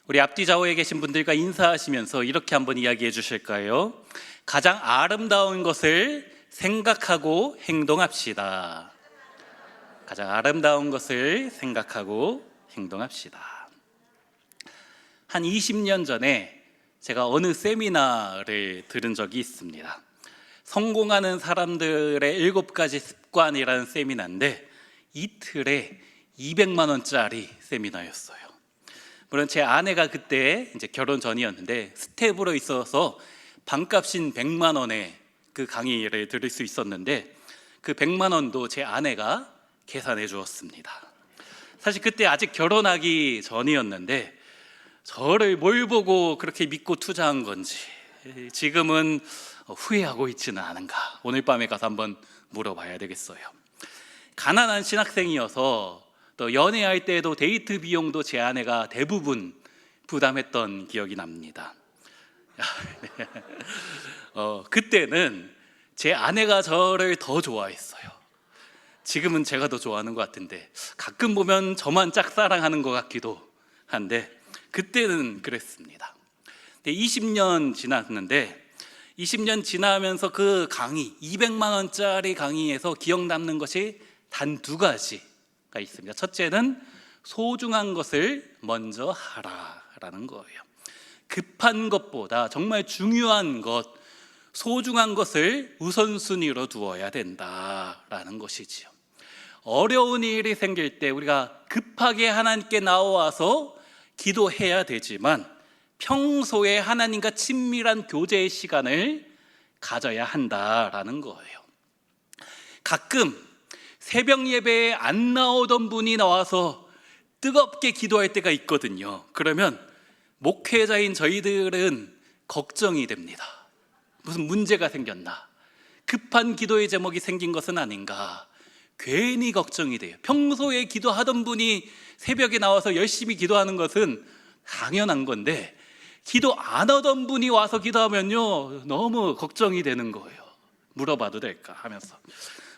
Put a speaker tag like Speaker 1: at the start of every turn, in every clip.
Speaker 1: 우리 앞뒤 좌우에 계신 분들과 인사하시면서 이렇게 한번 이야기해 주실까요? 가장 아름다운 것을 생각하고 행동합시다. 가장 아름다운 것을 생각하고 행동합시다. 한 20년 전에 제가 어느 세미나를 들은 적이 있습니다. 성공하는 사람들의 7가지 습관이라는 세미나인데 이틀에 200만 원짜리 세미나였어요. 물론 제 아내가 그때 이제 결혼 전이었는데 스텝으로 있어서 반값인 100만 원에 그 강의를 들을 수 있었는데 그 100만 원도 제 아내가 계산해 주었습니다. 사실 그때 아직 결혼하기 전이었는데 저를 뭘 보고 그렇게 믿고 투자한 건지 지금은 후회하고 있지는 않은가, 오늘 밤에 가서 한번 물어봐야 되겠어요. 가난한 신학생이어서 또 연애할 때도 데이트 비용도 제 아내가 대부분 부담했던 기억이 납니다. 그때는 제 아내가 저를 더 좋아했어요. 지금은 제가 더 좋아하는 것 같은데 가끔 보면 저만 짝사랑하는 것 같기도 한데 그때는 그랬습니다. 20년 지났는데 20년 지나면서 그 강의 200만 원짜리 강의에서 기억 남는 것이 단 2가지가 있습니다. 첫째는 소중한 것을 먼저 하라라는 거예요. 급한 것보다 정말 중요한 것, 소중한 것을 우선순위로 두어야 된다라는 것이지요. 어려운 일이 생길 때 우리가 급하게 하나님께 나와서 기도해야 되지만 평소에 하나님과 친밀한 교제의 시간을 가져야 한다라는 거예요. 가끔 새벽 예배에 안 나오던 분이 나와서 뜨겁게 기도할 때가 있거든요. 그러면 목회자인 저희들은 걱정이 됩니다. 무슨 문제가 생겼나? 급한 기도의 제목이 생긴 것은 아닌가? 괜히 걱정이 돼요. 평소에 기도하던 분이 새벽에 나와서 열심히 기도하는 것은 당연한 건데 기도 안 하던 분이 와서 기도하면요 너무 걱정이 되는 거예요. 물어봐도 될까 하면서.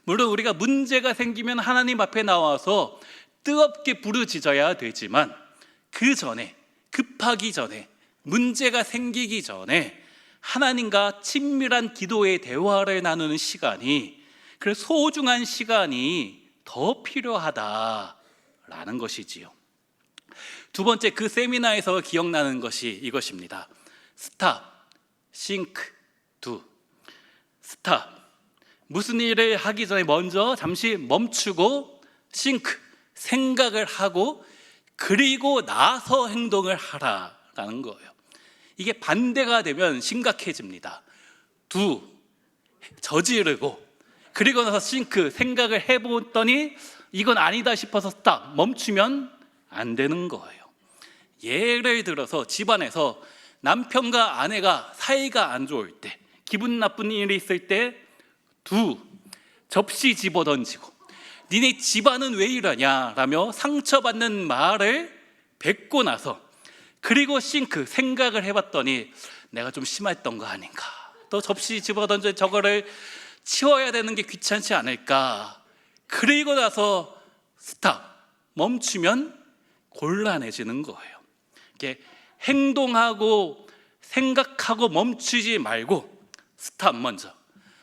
Speaker 1: 물론 우리가 문제가 생기면 하나님 앞에 나와서 뜨겁게 부르짖어야 되지만 그 전에, 급하기 전에, 문제가 생기기 전에 하나님과 친밀한 기도의 대화를 나누는 시간이, 그 소중한 시간이 더 필요하다라는 것이지요. 두 번째, 그 세미나에서 기억나는 것이 이것입니다. 스탑, 싱크, 두. 스탑, 무슨 일을 하기 전에 먼저 잠시 멈추고 싱크, 생각을 하고 그리고 나서 행동을 하라라는 거예요. 이게 반대가 되면 심각해집니다. 두, 저지르고 그리고 나서 싱크, 생각을 해보더니 이건 아니다 싶어서 스탑, 멈추면 안 되는 거예요. 예를 들어서 집안에서 남편과 아내가 사이가 안 좋을 때, 기분 나쁜 일이 있을 때 두, 접시 집어던지고 니네 집안은 왜 이러냐 라며 상처받는 말을 뱉고 나서 그리고 싱크, 생각을 해봤더니 내가 좀 심했던 거 아닌가, 또 접시 집어던져 저거를 치워야 되는 게 귀찮지 않을까, 그리고 나서 스탑, 멈추면 곤란해지는 거예요. 이게 행동하고 생각하고 멈추지 말고 스탑, 먼저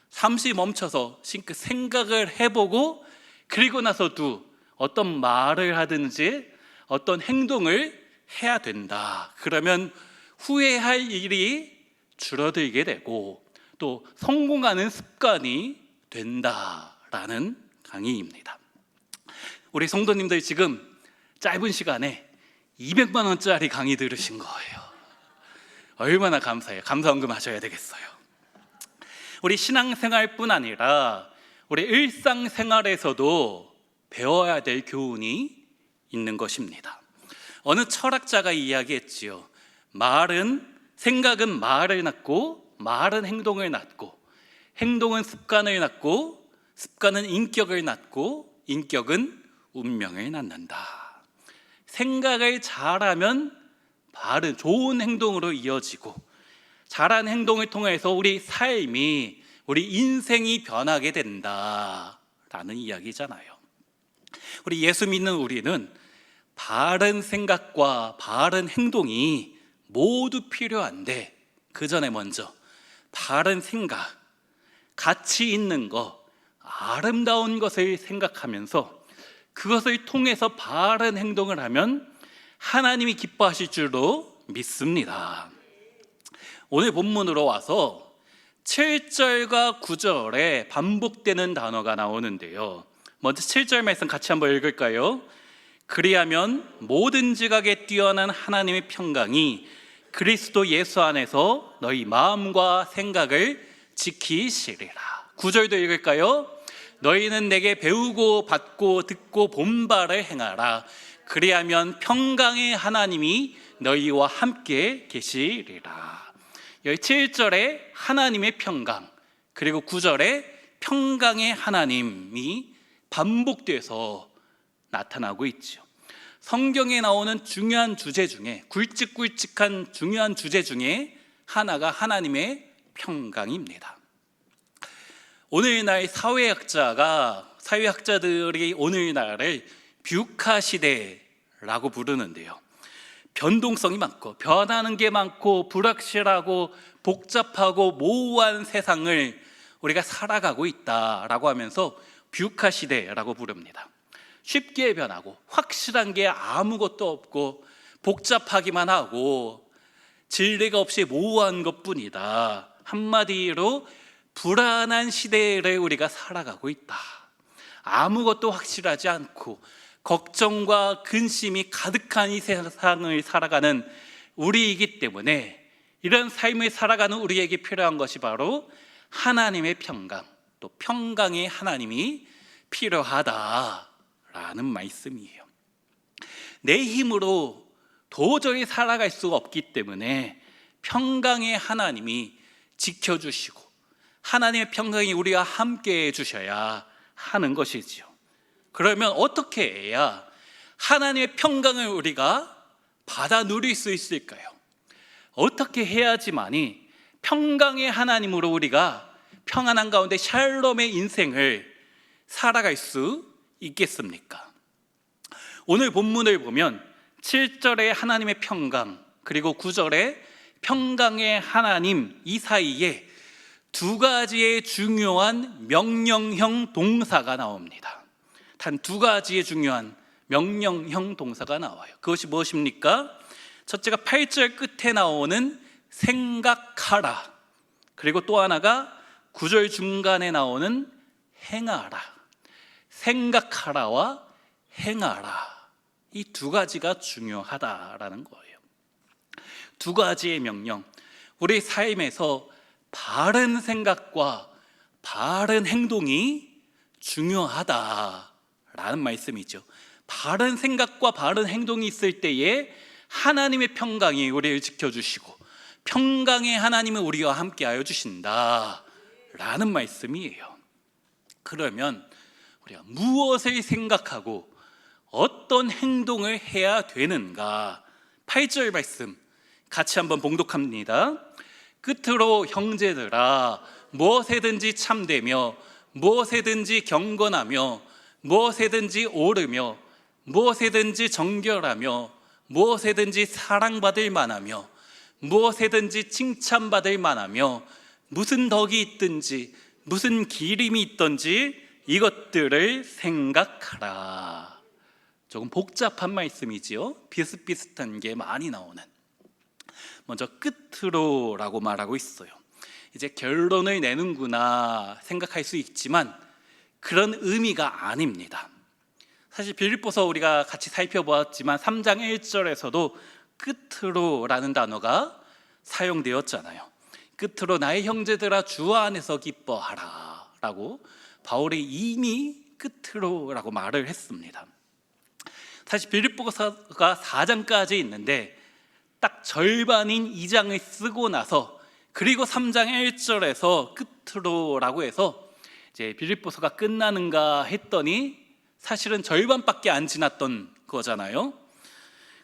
Speaker 1: 잠시 멈춰서 싱크, 생각을 해보고 그리고 나서 두, 어떤 말을 하든지 어떤 행동을 해야 된다. 그러면 후회할 일이 줄어들게 되고 또 성공하는 습관이 된다라는 강의입니다. 우리 성도님들 지금 짧은 시간에 200만 원짜리 강의 들으신 거예요. 얼마나 감사해요. 감사원금 하셔야 되겠어요. 우리 신앙생활뿐 아니라 우리 일상생활에서도 배워야 될 교훈이 있는 것입니다. 어느 철학자가 이야기했지요. 생각은 말을 낳고 말은 행동을 낳고 행동은 습관을 낳고 습관은 인격을 낳고 인격은 운명을 낳는다. 생각을 잘하면 바른 좋은 행동으로 이어지고 잘한 행동을 통해서 우리 삶이, 우리 인생이 변하게 된다라는 이야기잖아요. 우리 예수 믿는 우리는 바른 생각과 바른 행동이 모두 필요한데, 그 전에 먼저 바른 생각, 가치 있는 것, 아름다운 것을 생각하면서 그것을 통해서 바른 행동을 하면 하나님이 기뻐하실 줄로 믿습니다. 오늘 본문으로 와서 7절과 9절에 반복되는 단어가 나오는데요, 먼저 7절 말씀 같이 한번 읽을까요? 그리하면 모든 지각에 뛰어난 하나님의 평강이 그리스도 예수 안에서 너희 마음과 생각을 지키시리라. 9절도 읽을까요? 너희는 내게 배우고 받고 듣고 본 바를 행하라. 그리하면 평강의 하나님이 너희와 함께 계시리라. 여기 7절에 하나님의 평강, 그리고 9절에 평강의 하나님이 반복돼서 나타나고 있죠. 성경에 나오는 중요한 주제 중에, 굵직굵직한 중요한 주제 중에 하나가 하나님의 평강입니다. 오늘날 사회학자들이 오늘날을 뷰카 시대라고 부르는데요, 변동성이 많고 변하는 게 많고 불확실하고 복잡하고 모호한 세상을 우리가 살아가고 있다라고 하면서 뷰카 시대라고 부릅니다. 쉽게 변하고 확실한 게 아무것도 없고 복잡하기만 하고 진리가 없이 모호한 것뿐이다. 한마디로 불안한 시대를 우리가 살아가고 있다. 아무것도 확실하지 않고 걱정과 근심이 가득한 이 세상을 살아가는 우리이기 때문에, 이런 삶을 살아가는 우리에게 필요한 것이 바로 하나님의 평강, 또 평강의 하나님이 필요하다라는 말씀이에요. 내 힘으로 도저히 살아갈 수가 없기 때문에 평강의 하나님이 지켜주시고 하나님의 평강이 우리와 함께 해주셔야 하는 것이지요. 그러면 어떻게 해야 하나님의 평강을 우리가 받아 누릴 수 있을까요? 어떻게 해야지만이 평강의 하나님으로 우리가 평안한 가운데 샬롬의 인생을 살아갈 수 있겠습니까? 오늘 본문을 보면 7절에 하나님의 평강, 그리고 9절에 평강의 하나님, 이 사이에 두 가지의 중요한 명령형 동사가 나옵니다. 단 두 가지의 중요한 명령형 동사가 나와요. 그것이 무엇입니까? 첫째가 8절 끝에 나오는 생각하라, 그리고 또 하나가 9절 중간에 나오는 행하라. 생각하라와 행하라, 이 두 가지가 중요하다라는 거예요. 두 가지의 명령, 우리 삶에서 바른 생각과 바른 행동이 중요하다라는 말씀이죠. 바른 생각과 바른 행동이 있을 때에 하나님의 평강이 우리를 지켜주시고 평강의 하나님은 우리와 함께하여 주신다라는 말씀이에요. 그러면 우리가 무엇을 생각하고 어떤 행동을 해야 되는가? 8절 말씀 같이 한번 봉독합니다. 끝으로 형제들아, 무엇에든지 참되며 무엇에든지 경건하며 무엇에든지 옳으며 무엇에든지 정결하며 무엇에든지 사랑받을 만하며 무엇에든지 칭찬받을 만하며 무슨 덕이 있든지 무슨 기림이 있든지 이것들을 생각하라. 조금 복잡한 말씀이지요. 비슷비슷한 게 많이 나오는. 먼저 끝으로라고 말하고 있어요. 이제 결론을 내는구나 생각할 수 있지만 그런 의미가 아닙니다. 사실 빌립보서 우리가 같이 살펴보았지만 3장 1절에서도 끝으로라는 단어가 사용되었잖아요. 끝으로 나의 형제들아 주 안에서 기뻐하라 라고 바울이 이미 끝으로라고 말을 했습니다. 사실 빌립보서가 4장까지 있는데 딱 절반인 2장을 쓰고 나서 그리고 3장 1절에서 끝으로라고 해서 이제 빌립보서가 끝나는가 했더니 사실은 절반밖에 안 지났던 거잖아요.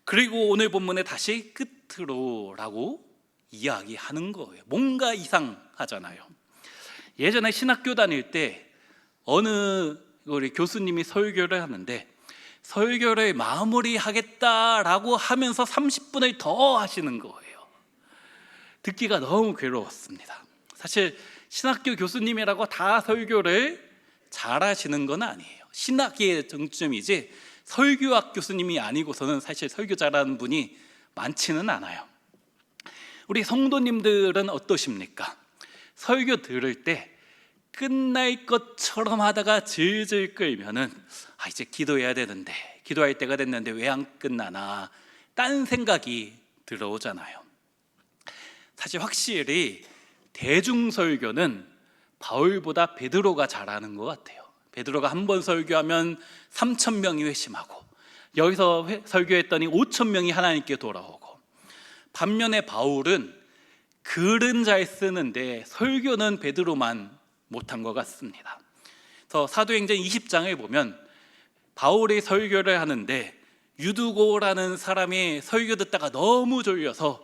Speaker 1: 그리고 오늘 본문에 다시 끝으로라고 이야기하는 거예요. 뭔가 이상하잖아요. 예전에 신학교 다닐 때 어느 우리 교수님이 설교를 하는데 설교를 마무리하겠다라고 하면서 30분을 더 하시는 거예요. 듣기가 너무 괴로웠습니다. 사실 신학교 교수님이라고 다 설교를 잘하시는 건 아니에요. 신학의 정점이지 설교학 교수님이 아니고서는 사실 설교 잘하는 분이 많지는 않아요. 우리 성도님들은 어떠십니까? 설교 들을 때 끝날 것처럼 하다가 질질 끌면은 이제 기도해야 되는데, 기도할 때가 됐는데 왜 안 끝나나, 딴 생각이 들어오잖아요. 사실 확실히 대중설교는 바울보다 베드로가 잘하는 것 같아요. 베드로가 한 번 설교하면 3,000명이 회심하고, 여기서 설교했더니 5,000명이 하나님께 돌아오고, 반면에 바울은 글은 잘 쓰는데 설교는 베드로만 못한 것 같습니다. 그래서 사도행전 20장을 보면 바울이 설교를 하는데 유두고라는 사람이 설교 듣다가 너무 졸려서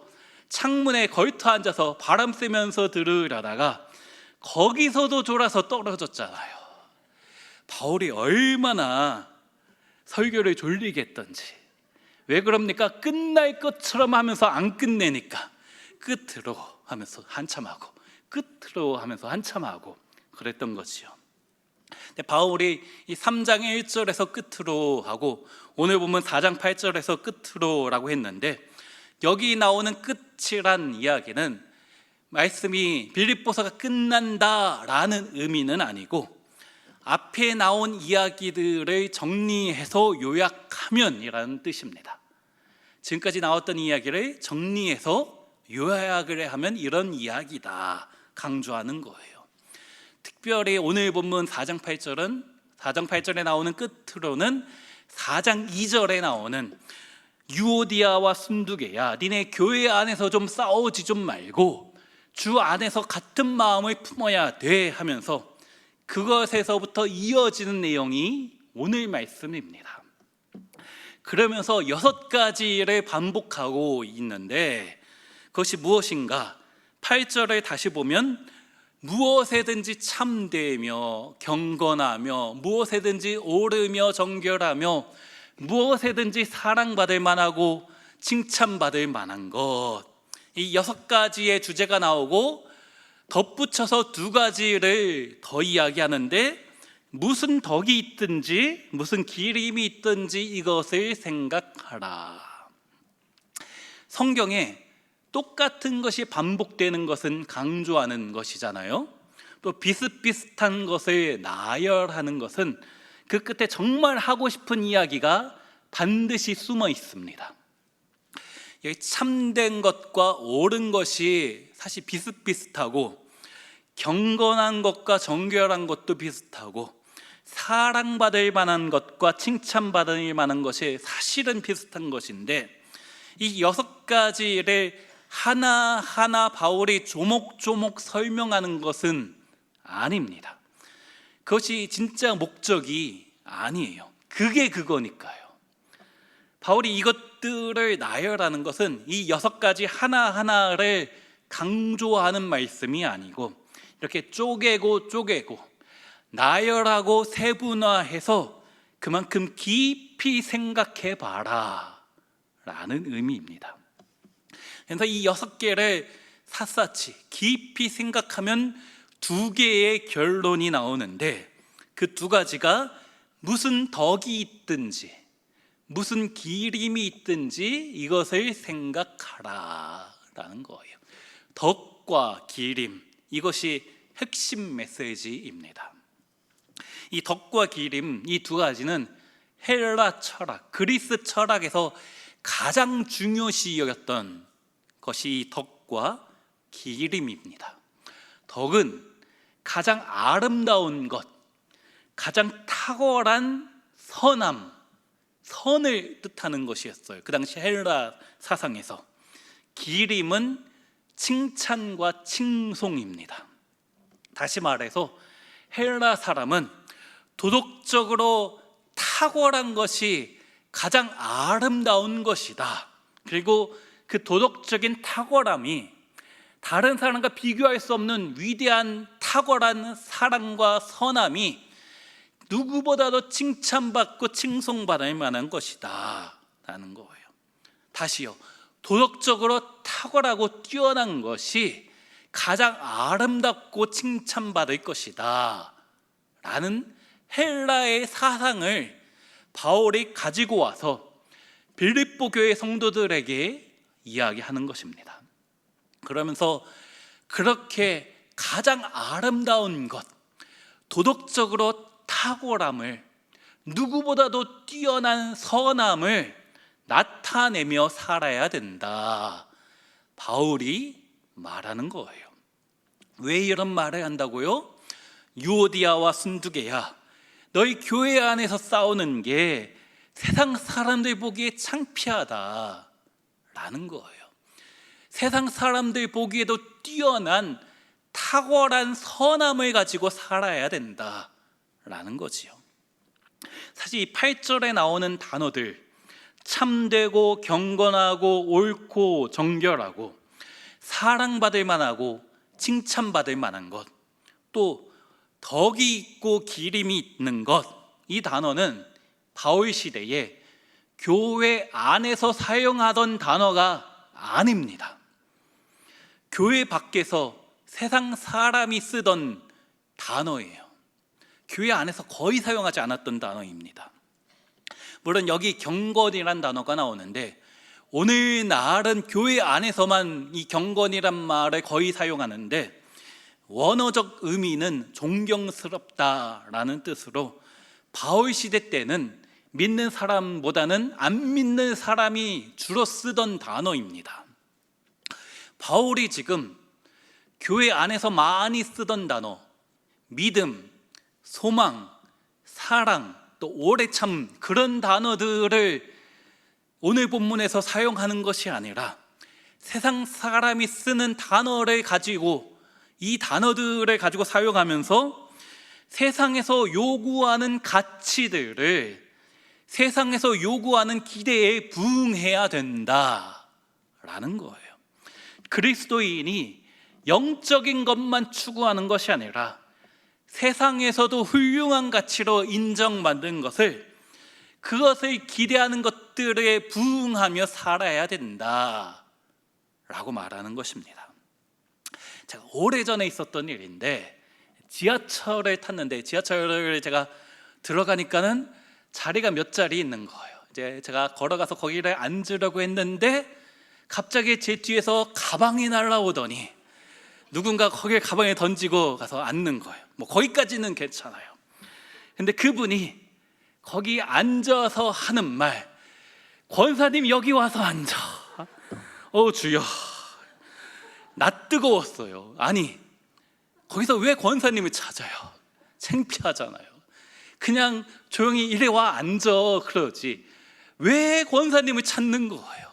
Speaker 1: 창문에 걸터 앉아서 바람 쐬면서 들으려다가 거기서도 졸아서 떨어졌잖아요. 바울이 얼마나 설교를 졸리게 했던지. 왜 그럽니까? 끝날 것처럼 하면서 안 끝내니까 끝으로 하면서 한참 하고, 끝으로 하면서 한참 하고 그랬던 거지요. 근데 바울이 이 3장 1절에서 끝으로 하고, 오늘 보면 4장 8절에서 끝으로라고 했는데, 여기 나오는 끝이란 이야기는 말씀이 빌립보서가 끝난다라는 의미는 아니고, 앞에 나온 이야기들을 정리해서 요약하면 이라는 뜻입니다. 지금까지 나왔던 이야기를 정리해서 요약을 하면 이런 이야기다 강조하는 거예요. 특별히 오늘 본문 4장 8절에 나오는 끝으로는 4장 2절에 나오는 유오디아와 순두계야, 니네 교회 안에서 좀 싸우지 좀 말고 주 안에서 같은 마음을 품어야 돼 하면서 그것에서부터 이어지는 내용이 오늘 말씀입니다. 그러면서 6가지를 반복하고 있는데, 그것이 무엇인가? 8절을 다시 보면 무엇에든지 참되며 경건하며 무엇에든지 옳으며 정결하며 무엇에든지 사랑받을 만하고 칭찬받을 만한 것, 이 6가지의 주제가 나오고 덧붙여서 2가지를 더 이야기하는데, 무슨 덕이 있든지 무슨 기림이 있든지 이것을 생각하라. 성경에 똑같은 것이 반복되는 것은 강조하는 것이잖아요. 또 비슷비슷한 것을 나열하는 것은 그 끝에 정말 하고 싶은 이야기가 반드시 숨어 있습니다. 참된 것과 옳은 것이 사실 비슷비슷하고, 경건한 것과 정결한 것도 비슷하고, 사랑받을 만한 것과 칭찬받을 만한 것이 사실은 비슷한 것인데, 이 6가지를 하나하나 바울이 조목조목 설명하는 것은 아닙니다. 그것이 진짜 목적이 아니에요. 그게 그거니까요. 바울이 이것들을 나열하는 것은 이 6가지 하나하나를 강조하는 말씀이 아니고, 이렇게 쪼개고 나열하고 세분화해서 그만큼 깊이 생각해 봐라 라는 의미입니다. 그래서 이 6개를 샅샅이 깊이 생각하면 2개의 결론이 나오는데, 그 2가지가 무슨 덕이 있든지 무슨 기림이 있든지 이것을 생각하라 라는 거예요. 덕과 기림, 이것이 핵심 메시지입니다. 이 덕과 기림, 이 2가지는 헬라 철학, 그리스 철학에서 가장 중요시 여겼던 것이 이 덕과 기림입니다. 덕은 가장 아름다운 것, 가장 탁월한 선함, 선을 뜻하는 것이었어요. 그 당시 헬라 사상에서. 기림은 칭찬과 칭송입니다. 다시 말해서 헬라 사람은 도덕적으로 탁월한 것이 가장 아름다운 것이다. 그리고 그 도덕적인 탁월함이 다른 사람과 비교할 수 없는 위대한 탁월한 사랑과 선함이 누구보다도 칭찬받고 칭송받을 만한 것이다 라는 거예요. 다시요, 도덕적으로 탁월하고 뛰어난 것이 가장 아름답고 칭찬받을 것이다 라는 헬라의 사상을 바울이 가지고 와서 빌립보 교회 성도들에게 이야기하는 것입니다. 그러면서 그렇게 가장 아름다운 것, 도덕적으로 탁월함을, 누구보다도 뛰어난 선함을 나타내며 살아야 된다, 바울이 말하는 거예요. 왜 이런 말을 한다고요? 유오디아와 순두개야, 너희 교회 안에서 싸우는 게 세상 사람들 보기에 창피하다 라는 거예요. 세상 사람들 보기에도 뛰어난 탁월한 선함을 가지고 살아야 된다 라는 거지요. 사실 이 8절에 나오는 단어들, 참되고 경건하고 옳고 정결하고 사랑받을 만하고 칭찬받을 만한 것, 또 덕이 있고 기림이 있는 것, 이 단어는 바울 시대에 교회 안에서 사용하던 단어가 아닙니다. 교회 밖에서 세상 사람이 쓰던 단어예요. 교회 안에서 거의 사용하지 않았던 단어입니다. 물론 여기 경건이란 단어가 나오는데 오늘날은 교회 안에서만 이 경건이란 말을 거의 사용하는데, 원어적 의미는 존경스럽다라는 뜻으로 바울 시대 때는 믿는 사람보다는 안 믿는 사람이 주로 쓰던 단어입니다. 바울이 지금 교회 안에서 많이 쓰던 단어, 믿음, 소망, 사랑, 또 오래 참, 그런 단어들을 오늘 본문에서 사용하는 것이 아니라 세상 사람이 쓰는 단어를 가지고, 이 단어들을 가지고 사용하면서 세상에서 요구하는 가치들을, 세상에서 요구하는 기대에 부응해야 된다라는 거예요. 그리스도인이 영적인 것만 추구하는 것이 아니라 세상에서도 훌륭한 가치로 인정받는 것을, 그것을 기대하는 것들에 부응하며 살아야 된다 라고 말하는 것입니다. 제가 오래전에 있었던 일인데, 지하철을 탔는데, 지하철을 제가 들어가니까는 자리가 몇 자리 있는 거예요. 이제 제가 걸어가서 거기를 앉으려고 했는데 갑자기 제 뒤에서 가방이 날라오더니 누군가 거기에 가방에 던지고 가서 앉는 거예요. 뭐 거기까지는 괜찮아요. 근데 그분이 거기 앉아서 하는 말, 권사님 여기 와서 앉아. 주여, 나 뜨거웠어요. 아니, 거기서 왜 권사님을 찾아요? 창피하잖아요. 그냥 조용히 이리 와 앉아 그러지 왜 권사님을 찾는 거예요?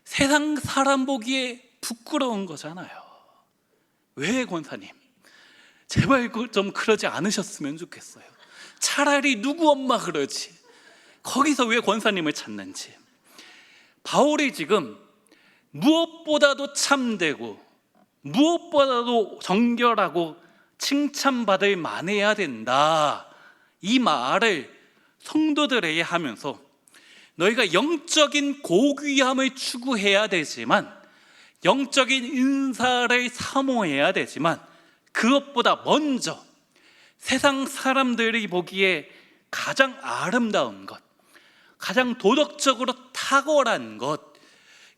Speaker 1: 세상 사람 보기에 부끄러운 거잖아요. 왜 권사님? 제발 좀 그러지 않으셨으면 좋겠어요. 차라리 누구 엄마 그러지, 거기서 왜 권사님을 찾는지. 바울이 지금 무엇보다도 참되고 무엇보다도 정결하고 칭찬받을 만해야 된다, 이 말을 성도들에게 하면서 너희가 영적인 고귀함을 추구해야 되지만, 영적인 인사를 사모해야 되지만, 그것보다 먼저 세상 사람들이 보기에 가장 아름다운 것, 가장 도덕적으로 탁월한 것,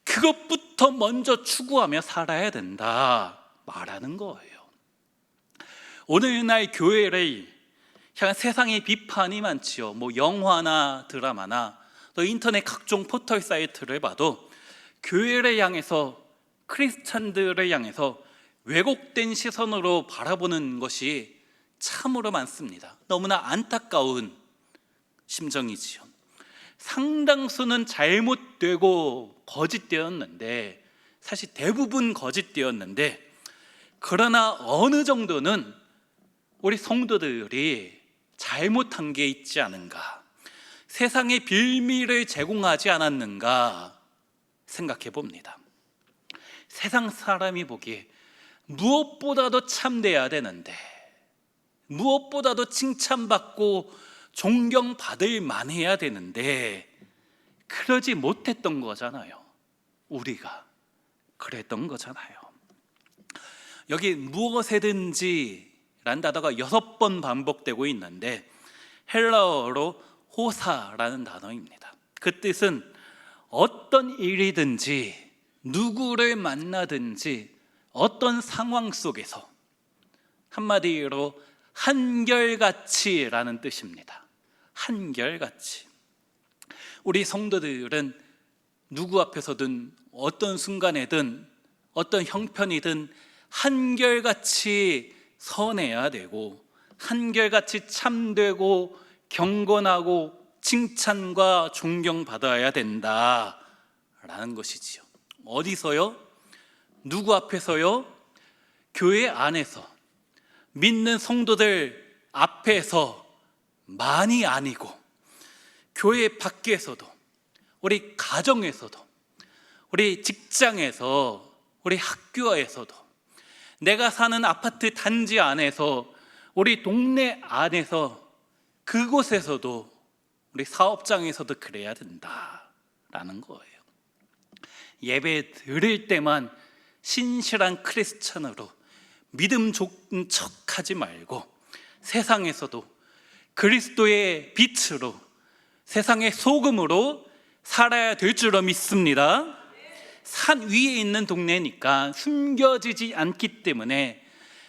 Speaker 1: 그것부터 먼저 추구하며 살아야 된다 말하는 거예요. 오늘날 교회를 향한 세상의 비판이 많지요. 뭐 영화나 드라마나 또 인터넷 각종 포털 사이트를 봐도 교회를 향해서, 크리스찬들을 향해서 왜곡된 시선으로 바라보는 것이 참으로 많습니다. 너무나 안타까운 심정이지요. 상당수는 잘못되고 거짓되었는데, 사실 대부분 거짓되었는데, 그러나 어느 정도는 우리 성도들이 잘못한 게 있지 않은가, 세상의 빌미를 제공하지 않았는가 생각해 봅니다. 세상 사람이 보기에 무엇보다도 참돼야 되는데, 무엇보다도 칭찬받고 존경받을 만해야 되는데 그러지 못했던 거잖아요. 우리가 그랬던 거잖아요. 여기 무엇에든지 라는 단어가 6번 반복되고 있는데 헬라어로 호사라는 단어입니다. 그 뜻은 어떤 일이든지 누구를 만나든지 어떤 상황 속에서, 한마디로 한결같이라는 뜻입니다. 한결같이. 우리 성도들은 누구 앞에서든 어떤 순간에든 어떤 형편이든 한결같이 선해야 되고 한결같이 참되고 경건하고 칭찬과 존경받아야 된다라는 것이지요. 어디서요? 누구 앞에서요? 교회 안에서, 믿는 성도들 앞에서 만이 아니고 교회 밖에서도, 우리 가정에서도, 우리 직장에서, 우리 학교에서도, 내가 사는 아파트 단지 안에서, 우리 동네 안에서, 그곳에서도, 우리 사업장에서도 그래야 된다라는 거예요. 예배 드릴 때만 신실한 크리스찬으로 믿음 좋은 척하지 말고 세상에서도 그리스도의 빛으로, 세상의 소금으로 살아야 될 줄로 믿습니다. 산 위에 있는 동네니까 숨겨지지 않기 때문에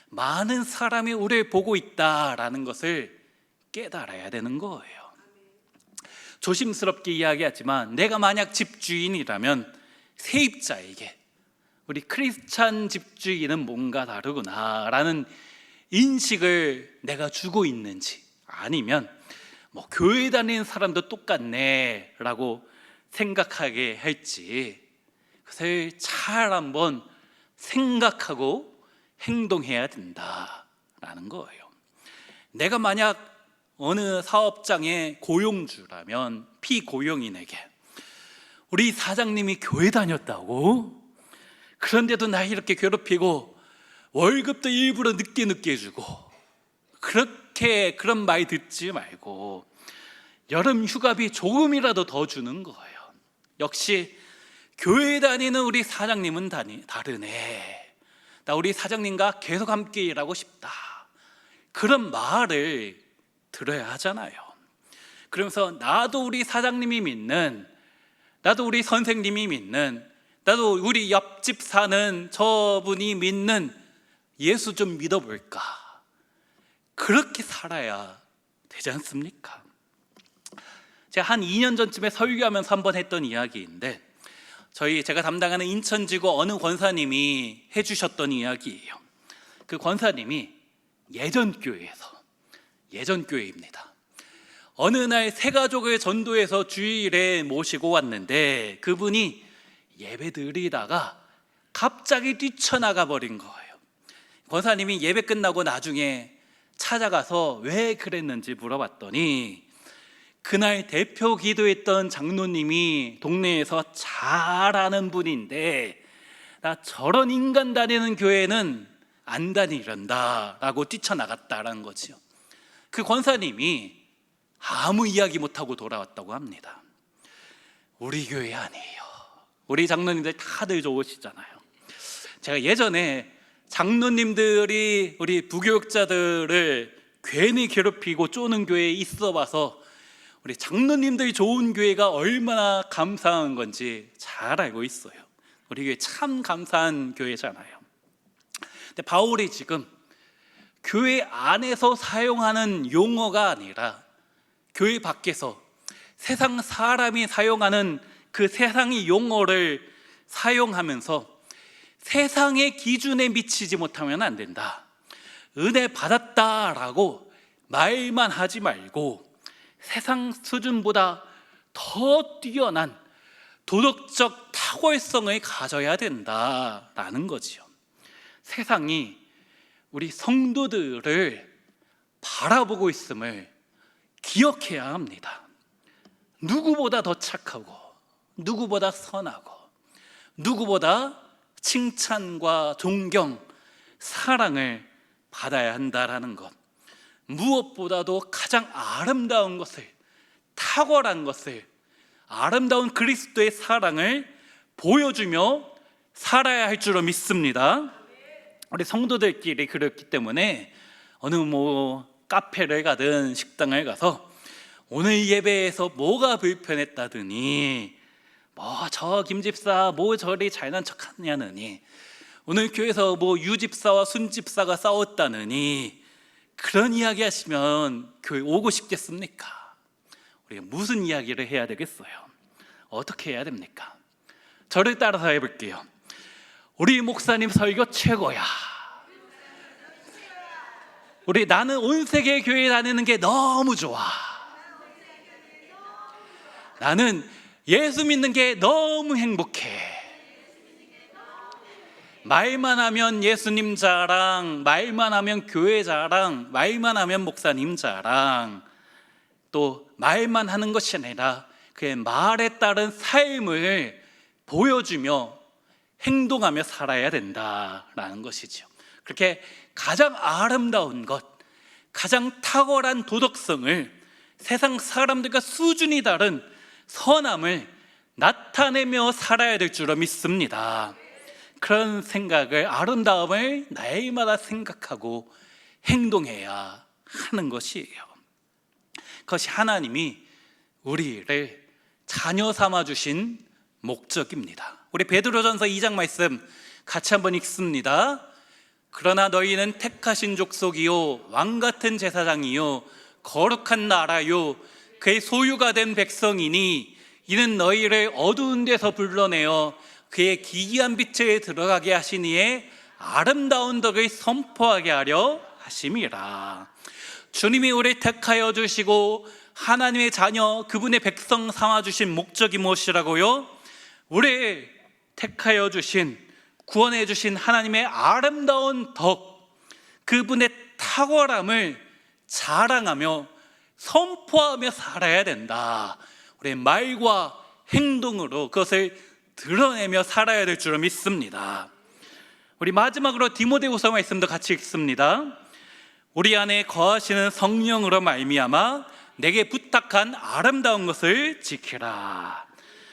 Speaker 1: 많은 사람이 우리를 보고 있다라는 것을 깨달아야 되는 거예요. 조심스럽게 이야기하지만 내가 만약 집주인이라면 세입자에게 우리 크리스찬 집주인은 뭔가 다르구나라는 인식을 내가 주고 있는지, 아니면 뭐 교회 다니는 사람도 똑같네 라고 생각하게 할지, 그것을 잘 한번 생각하고 행동해야 된다라는 거예요. 내가 만약 어느 사업장의 고용주라면 피고용인에게 우리 사장님이 교회 다녔다고? 그런데도 나 이렇게 괴롭히고 월급도 일부러 늦게 주고, 그런 말 듣지 말고 여름 휴가비 조금이라도 더 주는 거예요. 역시 교회 다니는 우리 사장님은 다르네, 나 우리 사장님과 계속 함께 일하고 싶다, 그런 말을 들어야 하잖아요. 그러면서 나도 우리 사장님이 믿는, 나도 우리 선생님이 믿는, 나도 우리 옆집 사는 저분이 믿는 예수 좀 믿어볼까, 그렇게 살아야 되지 않습니까? 제가 한 2년 전쯤에 설교하면서 한번 했던 이야기인데, 제가 담당하는 인천지구 어느 권사님이 해주셨던 이야기예요. 그 권사님이 예전 교회입니다. 어느 날 세 가족을 전도해서 주일에 모시고 왔는데 그분이 예배 드리다가 갑자기 뛰쳐나가 버린 거예요. 권사님이 예배 끝나고 나중에 찾아가서 왜 그랬는지 물어봤더니 그날 대표 기도했던 장로님이 동네에서 잘 아는 분인데 나 저런 인간 다니는 교회는 안 다니란다 라고 뛰쳐나갔다라는 거지요. 그 권사님이 아무 이야기 못하고 돌아왔다고 합니다. 우리 교회 아니에요. 우리 장로님들 다들 좋으시잖아요. 제가 예전에 장로님들이 우리 부교육자들을 괜히 괴롭히고 쪼는 교회에 있어 봐서 우리 장로님들이 좋은 교회가 얼마나 감사한 건지 잘 알고 있어요. 우리 교회 참 감사한 교회잖아요. 근데 바울이 지금 교회 안에서 사용하는 용어가 아니라 교회 밖에서 세상 사람이 사용하는 그 세상의 용어를 사용하면서 세상의 기준에 미치지 못하면 안 된다, 은혜 받았다라고 말만 하지 말고 세상 수준보다 더 뛰어난 도덕적 탁월성을 가져야 된다라는 거지요. 세상이 우리 성도들을 바라보고 있음을 기억해야 합니다. 누구보다 더 착하고, 누구보다 선하고, 누구보다 칭찬과 존경, 사랑을 받아야 한다라는 것, 무엇보다도 가장 아름다운 것을, 탁월한 것을, 아름다운 그리스도의 사랑을 보여주며 살아야 할 줄로 믿습니다. 우리 성도들끼리 그렇기 때문에 어느 카페를 가든 식당을 가서 오늘 예배에서 뭐가 불편했다더니 저 김집사 저리 잘난 척하냐느니, 오늘 교회에서 유집사와 순집사가 싸웠다느니, 그런 이야기 하시면 교회 오고 싶겠습니까? 우리가 무슨 이야기를 해야 되겠어요? 어떻게 해야 됩니까? 저를 따라서 해볼게요. 우리 목사님 설교 최고야. 나는 온 세계 교회 다니는 게 너무 좋아. 나는 예수 믿는 게 너무 행복해. 말만 하면 예수님 자랑, 말만 하면 교회 자랑, 말만 하면 목사님 자랑, 또 말만 하는 것이 아니라 그의 말에 따른 삶을 보여주며 행동하며 살아야 된다라는 것이죠. 그렇게 가장 아름다운 것, 가장 탁월한 도덕성을, 세상 사람들과 수준이 다른 선함을 나타내며 살아야 될 줄로 믿습니다. 그런 생각을, 아름다움을 날마다 생각하고 행동해야 하는 것이에요. 그것이 하나님이 우리를 자녀 삼아 주신 목적입니다. 우리 베드로전서 2장 말씀 같이 한번 읽습니다. 그러나 너희는 택하신 족속이요 왕같은 제사장이요 거룩한 나라요 그의 소유가 된 백성이니 이는 너희를 어두운 데서 불러내어 그의 기이한 빛에 들어가게 하시니에 아름다운 덕을 선포하게 하려 하심이라. 주님이 우리를 택하여 주시고 하나님의 자녀, 그분의 백성 삼아 주신 목적이 무엇이라고요? 우리를 택하여 주신, 구원해 주신 하나님의 아름다운 덕, 그분의 탁월함을 자랑하며 선포하며 살아야 된다. 우리의 말과 행동으로 그것을 드러내며 살아야 될 줄로 믿습니다. 우리 마지막으로 디모데후서 말씀도 같이 읽습니다. 우리 안에 거하시는 성령으로 말미암아 내게 부탁한 아름다운 것을 지키라.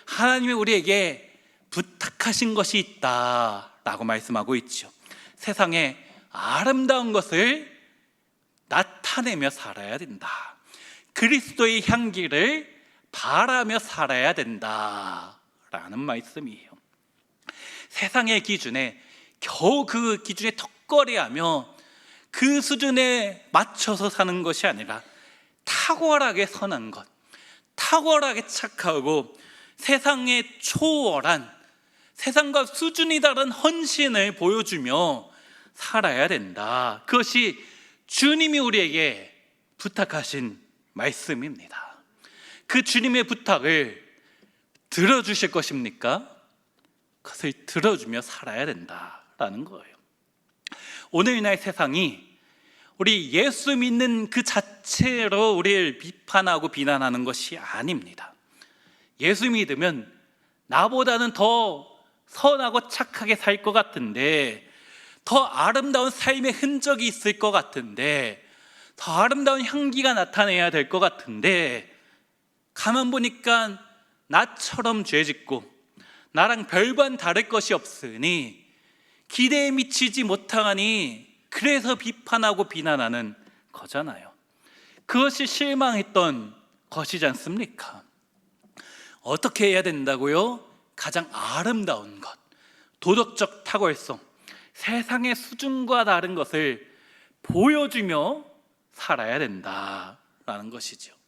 Speaker 1: 하나님이 우리에게 부탁하신 것이 있다라고 말씀하고 있죠. 세상에 아름다운 것을 나타내며 살아야 된다. 그리스도의 향기를 바라며 살아야 된다라는 말씀이에요. 세상의 기준에 겨우 그 기준에 턱걸이하며 그 수준에 맞춰서 사는 것이 아니라 탁월하게 선한 것, 탁월하게 착하고 세상에 초월한, 세상과 수준이 다른 헌신을 보여주며 살아야 된다. 그것이 주님이 우리에게 부탁하신 말씀입니다. 그 주님의 부탁을 들어주실 것입니까? 그것을 들어주며 살아야 된다라는 거예요. 오늘날 세상이 우리 예수 믿는 그 자체로 우리를 비판하고 비난하는 것이 아닙니다. 예수 믿으면 나보다는 더 선하고 착하게 살 것 같은데, 더 아름다운 삶의 흔적이 있을 것 같은데, 더 아름다운 향기가 나타내야 될 것 같은데, 가만 보니까 나처럼 죄짓고 나랑 별반 다를 것이 없으니 기대에 미치지 못하니 그래서 비판하고 비난하는 거잖아요. 그것이 실망했던 것이지 않습니까? 어떻게 해야 된다고요? 가장 아름다운 것, 도덕적 탁월성, 세상의 수준과 다른 것을 보여주며 살아야 된다라는 것이죠.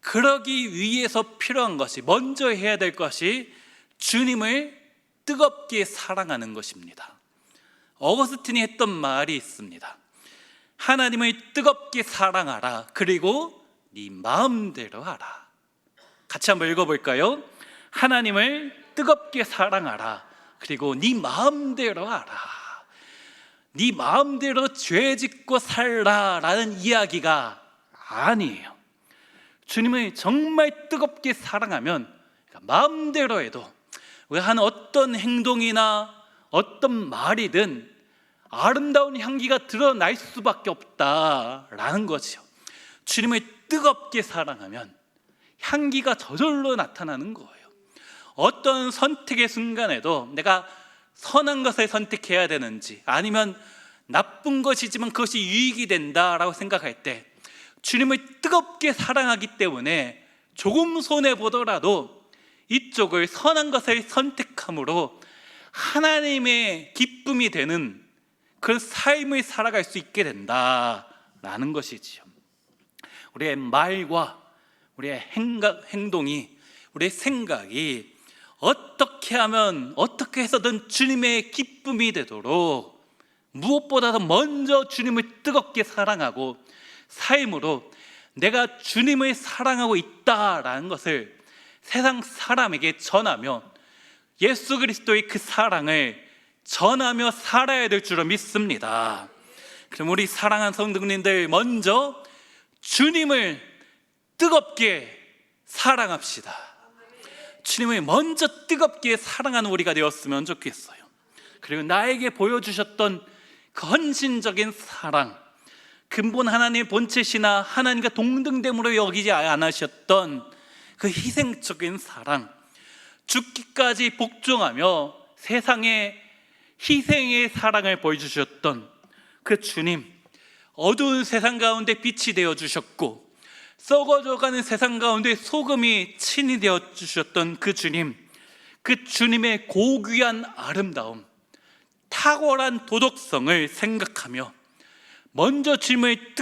Speaker 1: 그러기 위해서 필요한 것이, 먼저 해야 될 것이 주님을 뜨겁게 사랑하는 것입니다. 어거스틴이 했던 말이 있습니다. 하나님을 뜨겁게 사랑하라. 그리고 네 마음대로 하라. 같이 한번 읽어볼까요? 하나님을 뜨겁게 사랑하라. 그리고 네 마음대로 하라. 네 마음대로 죄 짓고 살라라는 이야기가 아니에요. 주님을 정말 뜨겁게 사랑하면 마음대로 해도 우리가 하는 어떤 행동이나 어떤 말이든 아름다운 향기가 드러날 수밖에 없다라는 거죠. 주님을 뜨겁게 사랑하면 향기가 저절로 나타나는 거예요. 어떤 선택의 순간에도 내가 선한 것을 선택해야 되는지, 아니면 나쁜 것이지만 그것이 유익이 된다라고 생각할 때 주님을 뜨겁게 사랑하기 때문에 조금 손해보더라도 이쪽을, 선한 것을 선택함으로 하나님의 기쁨이 되는 그런 삶을 살아갈 수 있게 된다라는 것이지요. 우리의 말과 우리의 행동이, 우리의 생각이 어떻게 하면, 어떻게 해서든 주님의 기쁨이 되도록 무엇보다도 먼저 주님을 뜨겁게 사랑하고 삶으로 내가 주님을 사랑하고 있다라는 것을 세상 사람에게 전하며 예수 그리스도의 그 사랑을 전하며 살아야 될 줄로 믿습니다. 그럼 우리 사랑하는 성도님들, 먼저 주님을 뜨겁게 사랑합시다. 주님을 먼저 뜨겁게 사랑하는 우리가 되었으면 좋겠어요. 그리고 나에게 보여주셨던 그 헌신적인 사랑, 근본 하나님의 본체시나 하나님과 동등됨으로 여기지 않으셨던 그 희생적인 사랑, 죽기까지 복종하며 세상에 희생의 사랑을 보여주셨던 그 주님, 어두운 세상 가운데 빛이 되어주셨고 썩어져가는 세상 가운데 소금이 친히 되어주셨던 그 주님, 그 주님의 고귀한 아름다움, 탁월한 도덕성을 생각하며 먼저 주님을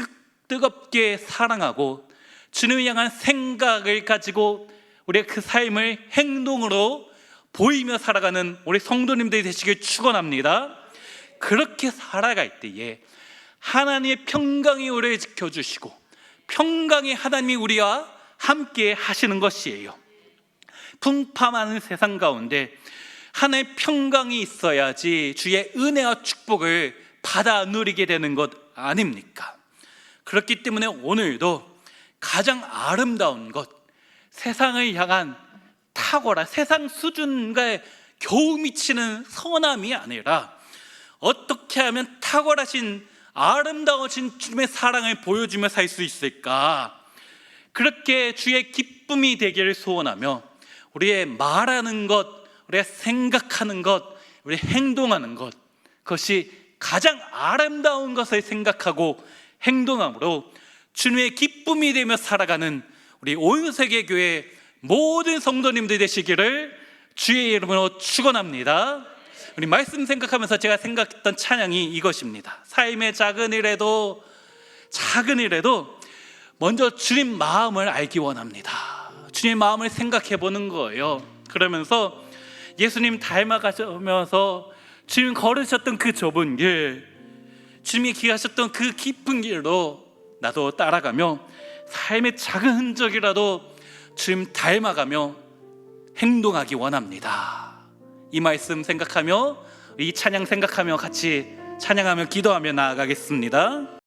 Speaker 1: 뜨겁게 사랑하고 주님을 향한 생각을 가지고 우리의 그 삶을 행동으로 보이며 살아가는 우리 성도님들이 되시길 축원합니다. 그렇게 살아갈 때에 하나님의 평강이 우리를 지켜주시고 평강의 하나님이 우리와 함께 하시는 것이에요. 풍파많은 세상 가운데 하나님의 평강이 있어야지 주의 은혜와 축복을 받아 누리게 되는 것 아닙니까? 그렇기 때문에 오늘도 가장 아름다운 것, 세상을 향한 탁월한 세상 수준과 겨우 미치는 선함이 아니라 어떻게 하면 탁월하신 아름다우신 주님의 사랑을 보여주며 살 수 있을까? 그렇게 주의 기쁨이 되기를 소원하며 우리의 말하는 것, 우리가 생각하는 것, 우리 행동하는 것, 그것이 가장 아름다운 것을 생각하고 행동함으로 주님의 기쁨이 되며 살아가는 우리 온 세계 교회 모든 성도님들 되시기를 주의 이름으로 축원합니다. 우리 말씀 생각하면서 제가 생각했던 찬양이 이것입니다. 삶의 작은 일에도 먼저 주님 마음을 알기 원합니다. 주님 마음을 생각해 보는 거예요. 그러면서 예수님 닮아가면서 주님 걸으셨던 그 좁은 길, 주님이 기하셨던 그 깊은 길로 나도 따라가며 삶의 작은 흔적이라도 주님 닮아가며 행동하기 원합니다. 이 말씀 생각하며, 이 찬양 생각하며 같이 찬양하며 기도하며 나아가겠습니다.